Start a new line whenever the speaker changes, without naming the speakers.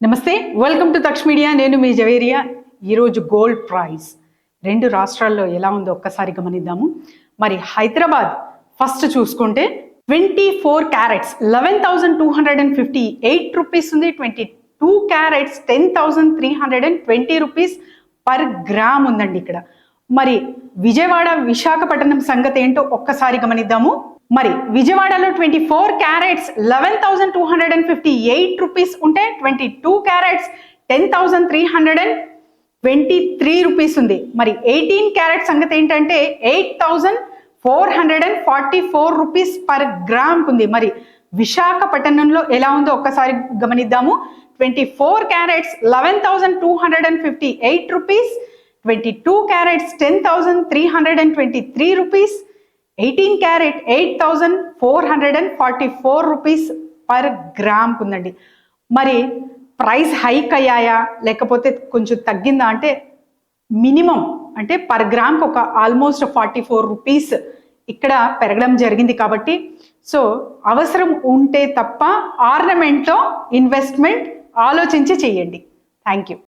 నమస్తే, welcome to Taksh media. నేను మీ జవేరియా. ఈరోజు గోల్డ్ ప్రైస్ రెండు రాష్ట్రాల్లో ఎలా ఉందో ఒక్కసారి గమనిద్దాము. మరి హైదరాబాద్ ఫస్ట్ చూసుకుంటే 24 క్యారెట్స్ 11,258 రూపీస్ ఉంది. 22 క్యారెట్స్ 10,320 రూపీస్ పర్ గ్రామ్ ఉందండి ఇక్కడ. మరి విజయవాడ విశాఖపట్నం సంగతి ఏంటో ఒక్కసారి గమనిద్దాము. మరి విజయవాడలో 24 క్యారెట్స్ 11,258 రూపీస్ ఉంటే 22 క్యారెట్స్ 10,323 రూపీస్ ఉంది. మరి 18 క్యారెట్ సంగతి ఏంటంటే 8,444 రూపీస్ పర్ గ్రామ్ ఉంది. మరి విశాఖపట్నంలో ఎలా ఉందో ఒక్కసారి గమనిద్దాము. 24 carats 11,258 rupees, 22 carats 10,323 rupees, 18 carat 8,444 rupees per gram ఉందండి. మరి ప్రైస్ హైక్ అయ్యాయా లేకపోతే కొంచెం తగ్గిందా అంటే మినిమం అంటే పర్ గ్రామ్కి ఒక ఆల్మోస్ట్ 44 రూపీస్ ఇక్కడ పెరగడం జరిగింది. కాబట్టి సో అవసరం ఉంటే తప్ప ఆర్నమెంట్లో ఇన్వెస్ట్మెంట్ ఆలోచించి చేయండి. Thank you.